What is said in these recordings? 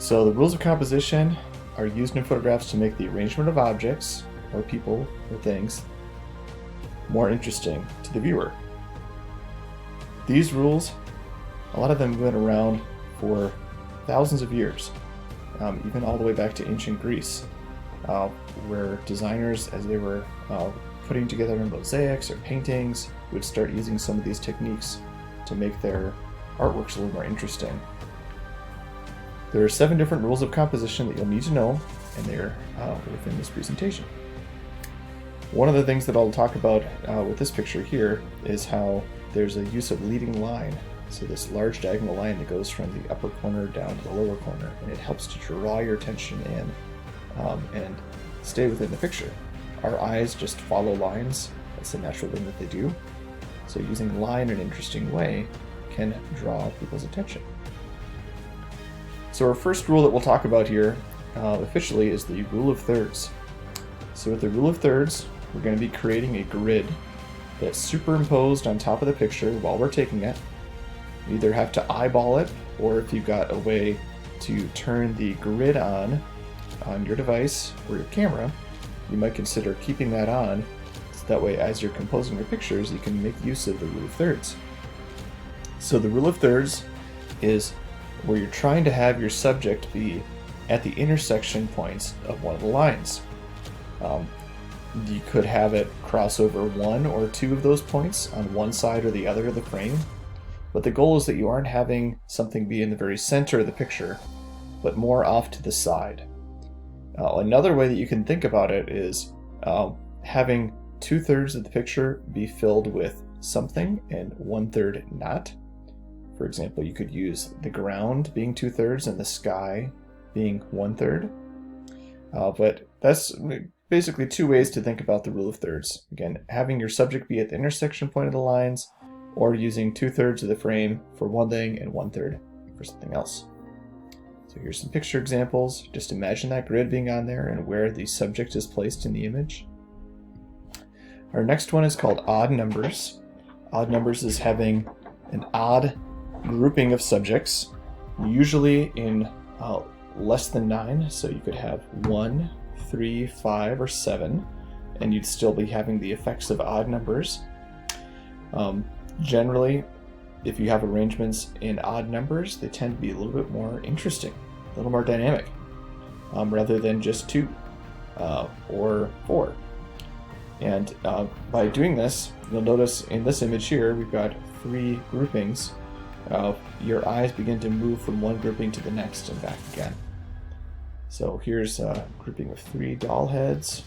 So the rules of composition are used in photographs to make the arrangement of objects, or people, or things, more interesting to the viewer. These rules, a lot of them have been around for thousands of years, even all the way back to ancient Greece, where designers, as they were putting together mosaics or paintings, would start using some of these techniques to make their artworks a little more interesting. There are 7 different rules of composition that you'll need to know, and they're within this presentation. One of the things that I'll talk about with this picture here is how there's a use of leading line. So this large diagonal line that goes from the upper corner down to the lower corner, and it helps to draw your attention in and stay within the picture. Our eyes just follow lines. That's the natural thing that they do. So using line in an interesting way can draw people's attention. So our first rule that we'll talk about here officially is the rule of thirds. So with the rule of thirds, we're going to be creating a grid that's superimposed on top of the picture while we're taking it. You either have to eyeball it, or if you've got a way to turn the grid on your device or your camera, you might consider keeping that on, so that way as you're composing your pictures, you can make use of the rule of thirds. So the rule of thirds is where you're trying to have your subject be at the intersection points of one of the lines. You could have it cross over 1 or 2 of those points on one side or the other of the frame, but the goal is that you aren't having something be in the very center of the picture, but more off to the side. Another way that you can think about it is having 2/3 of the picture be filled with something and 1/3 not. For example, you could use the ground being 2/3 and the sky being 1/3. But that's basically 2 ways to think about the rule of thirds. Again, having your subject be at the intersection point of the lines, or using 2/3 of the frame for one thing and 1/3 for something else. So here's some picture examples. Just imagine that grid being on there and where the subject is placed in the image. Our next one is called odd numbers. Odd numbers is having an odd grouping of subjects, usually in less than 9, so you could have 1, 3, 5, or 7, and you'd still be having the effects of odd numbers. Generally, if you have arrangements in odd numbers, they tend to be a little bit more interesting, a little more dynamic, rather than just 2 or 4. And by doing this, you'll notice in this image here, we've got 3 groupings. Your eyes begin to move from one grouping to the next and back again. So here's a grouping of 3 doll heads.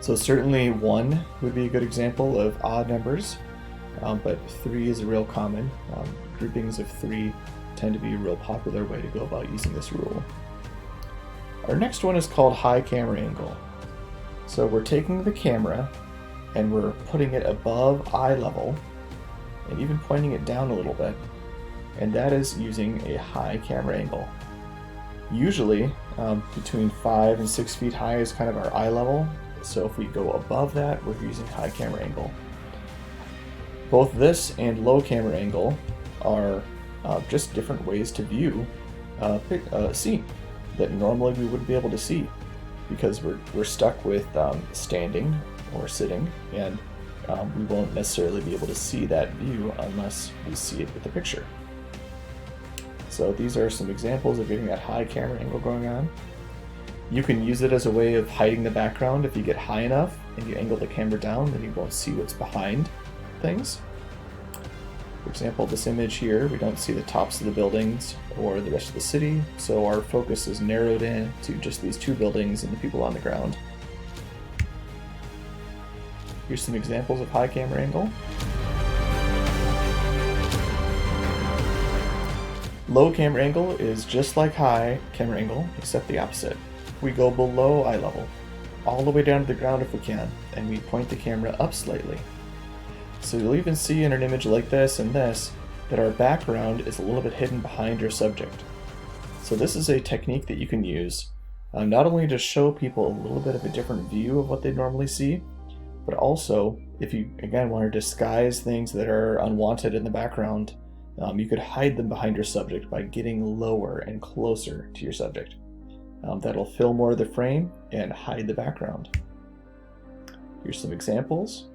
So certainly 1 would be a good example of odd numbers, but 3 is a real common. Groupings of 3 tend to be a real popular way to go about using this rule. Our next one is called high camera angle. So we're taking the camera and we're putting it above eye level and even pointing it down a little bit, and that is using a high camera angle. Usually between 5 and 6 feet high is kind of our eye level, so if we go above that, we're using high camera angle. Both this and low camera angle are just different ways to view a scene that normally we wouldn't be able to see, because we're stuck with standing or sitting, and we won't necessarily be able to see that view unless we see it with the picture. So these are some examples of getting that high camera angle going on. You can use it as a way of hiding the background. If you get high enough and you angle the camera down, then you won't see what's behind things. For example, this image here, we don't see the tops of the buildings or the rest of the city, so our focus is narrowed in to just these 2 buildings and the people on the ground. Here's some examples of high camera angle. Low camera angle is just like high camera angle, except the opposite. We go below eye level, all the way down to the ground if we can, and we point the camera up slightly. So you'll even see in an image like this and this that our background is a little bit hidden behind your subject. So this is a technique that you can use not only to show people a little bit of a different view of what they normally see, but also if you, again, want to disguise things that are unwanted in the background, You could hide them behind your subject by getting lower and closer to your subject. That'll fill more of the frame and hide the background. Here's some examples.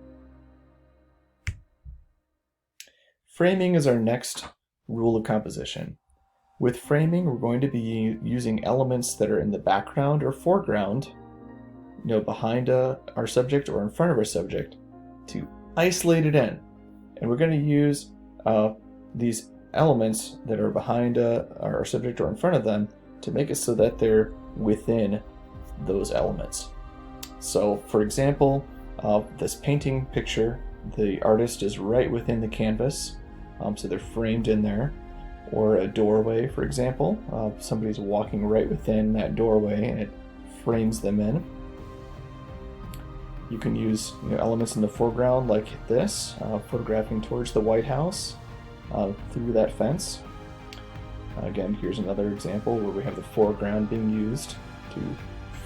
Framing is our next rule of composition. With framing, we're going to be using elements that are in the background or foreground, behind our subject or in front of our subject, to isolate it in. And we're going to use these elements that are behind our subject or in front of them to make it so that they're within those elements. So, for example, this painting picture, the artist is right within the canvas, so they're framed in there. Or a doorway, for example. Somebody's walking right within that doorway and it frames them in. You can use elements in the foreground like this, photographing towards the White House through that fence. Again, here's another example where we have the foreground being used to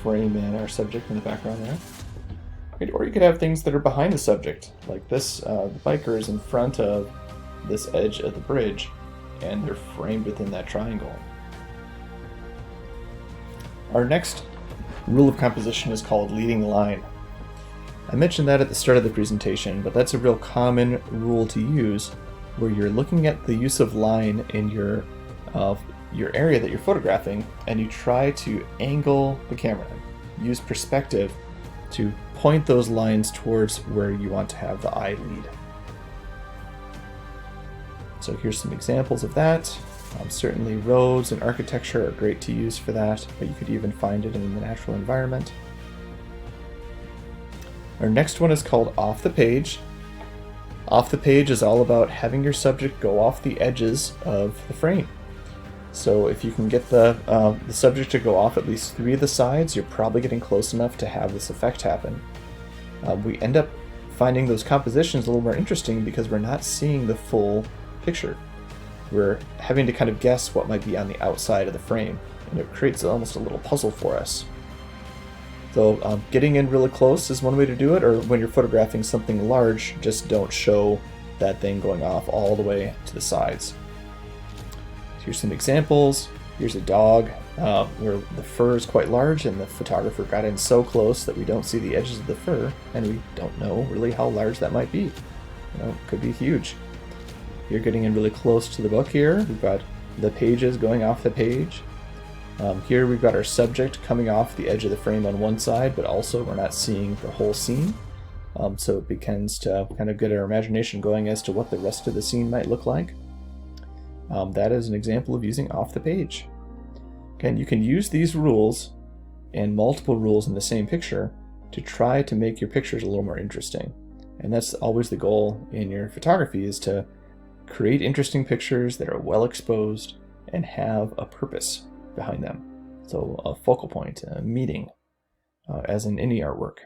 frame in our subject in the background there. Or you could have things that are behind the subject, like this. The biker is in front of this edge of the bridge, and they're framed within that triangle. Our next rule of composition is called leading line. I mentioned that at the start of the presentation, but that's a real common rule to use where you're looking at the use of line in your area that you're photographing, and you try to angle the camera, use perspective to point those lines towards where you want to have the eye lead. So here's some examples of that. Certainly roads and architecture are great to use for that, but you could even find it in the natural environment. Our next one is called off the page. Off the page is all about having your subject go off the edges of the frame. So if you can get the subject to go off at least 3 of the sides, you're probably getting close enough to have this effect happen. We end up finding those compositions a little more interesting because we're not seeing the full picture. We're having to kind of guess what might be on the outside of the frame, and it creates almost a little puzzle for us. So getting in really close is one way to do it, or when you're photographing something large, just don't show that thing going off all the way to the sides. Here's some examples. Here's a dog where the fur is quite large and the photographer got in so close that we don't see the edges of the fur, and we don't know really how large that might be. It could be huge. You're getting in really close to the book here. We've got the pages going off the page. Here we've got our subject coming off the edge of the frame on one side, but also we're not seeing the whole scene. So it begins to kind of get our imagination going as to what the rest of the scene might look like. That is an example of using off the page. Again, you can use these rules and multiple rules in the same picture to try to make your pictures a little more interesting. And that's always the goal in your photography, is to create interesting pictures that are well exposed and have a purpose behind them. So a focal point, a meaning, as in any artwork.